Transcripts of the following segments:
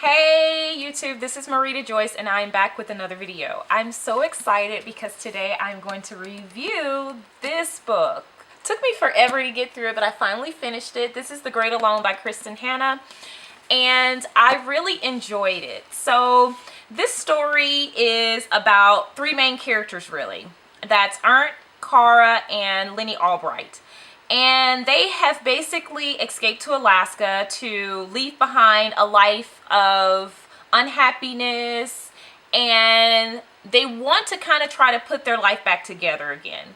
Hey YouTube, this is Maurita Joyce and I'm back with another video. I'm so excited because today I'm going to review this book. Took me forever to get through it, but I finally finished it. This is The Great Alone by Kristin and I really enjoyed it. So this story is about three main characters really. That's Ernst, Cara, and Lenny Albright. And they have basically escaped to Alaska to leave behind a life of unhappiness, and they want to kind of try to put their life back together again.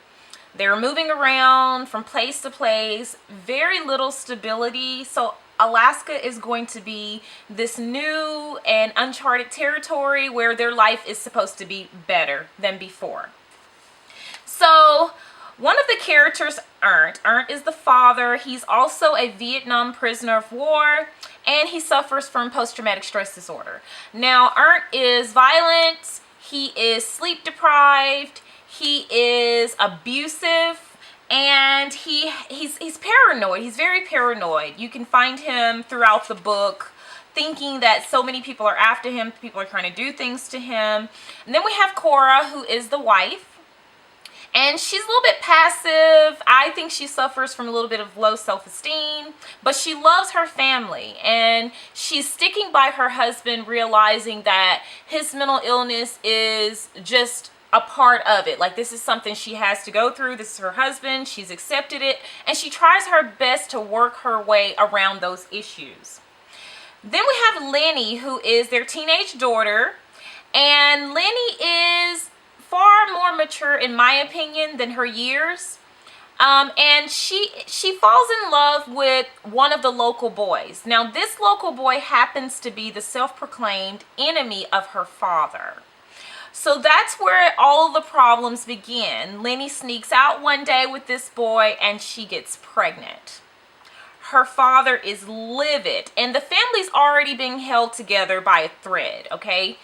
They're moving around from place to place, very little stability. So Alaska is going to be this new and uncharted territory where their life is supposed to be better than before. So one of the characters, Ernst is the father. He's also a Vietnam prisoner of war, and he suffers from post-traumatic stress disorder. Now, Ernst is violent, he is sleep deprived, he is abusive, and he's paranoid. He's very paranoid. You can find him throughout the book thinking that so many people are after him, people are trying to do things to him. And then we have Cora, who is the wife. And she's a little bit passive. I think she suffers from a little bit of low self-esteem, but she loves her family and she's sticking by her husband, realizing that his mental illness is just a part of it. Like, this is something she has to go through. This is her husband. She's accepted it, and she tries her best to work her way around those issues. Then we have Lenny, who is their teenage daughter, and Lenny is far more mature, in my opinion, than her years. And she falls in love with one of the local boys. Now, this local boy happens to be the self-proclaimed enemy of her father. So that's where all the problems begin. Lenny sneaks out one day with this boy and she gets pregnant. Her father is livid, and the family's already being held together by a thread, okay?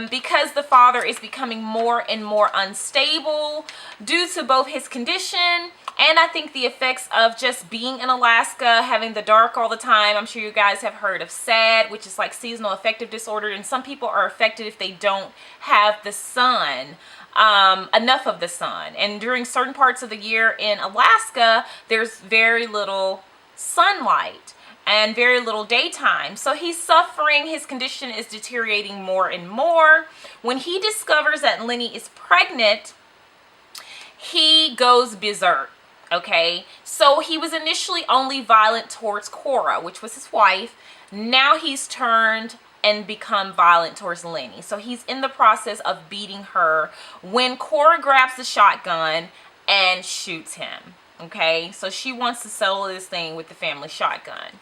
Because the father is becoming more and more unstable due to both his condition and I think the effects of just being in Alaska, having the dark all the time. I'm sure you guys have heard of SAD, which is like seasonal affective disorder, and some people are affected if they don't have the sun, enough of the sun. And during certain parts of the year in Alaska, there's very little sunlight and very little daytime. So he's suffering, his condition is deteriorating more and more. When he discovers that Lenny is pregnant, he goes berserk, okay? So he was initially only violent towards Cora, which was his wife. Now he's turned and become violent towards Lenny. So he's in the process of beating her when Cora grabs the shotgun and shoots him. Okay, so she wants to settle this thing with the family shotgun.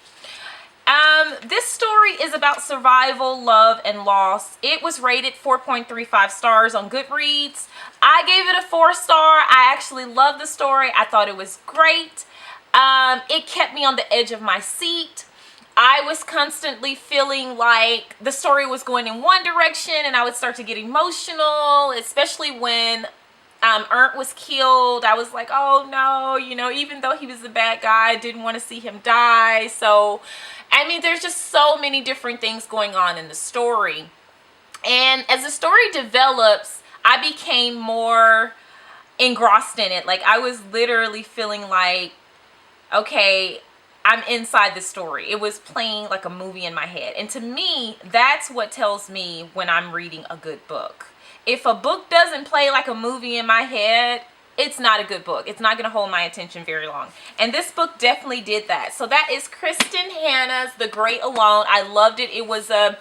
This story is about survival, love, and loss. It was rated 4.35 stars on Goodreads. I gave it a 4-star. I actually loved the story. I thought it was great. It kept me on the edge of my seat. I was constantly feeling like the story was going in one direction, and I would start to get emotional, especially when Ernst was killed. I was like, oh no, you know, even though he was the bad guy, I didn't want to see him die. So, I mean, there's just so many different things going on in the story. And as the story develops, I became more engrossed in it. Like, I was literally feeling like, okay, I'm inside the story. It was playing like a movie in my head. And to me, that's what tells me when I'm reading a good book. If a book doesn't play like a movie in my head, it's not a good book. It's not going to hold my attention very long. And this book definitely did that. So that is Kristin Hannah's The Great Alone. I loved it. It was a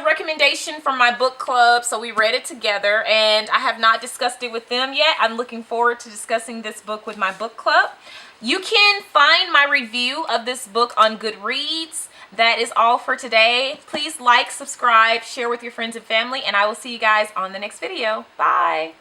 recommendation from my book club, so we read it together, and I have not discussed it with them yet. I'm looking forward to discussing this book with my book club. You can find my review of this book on Goodreads. That is all for today. Please like, subscribe, share with your friends and family, and I will see you guys on the next video. Bye.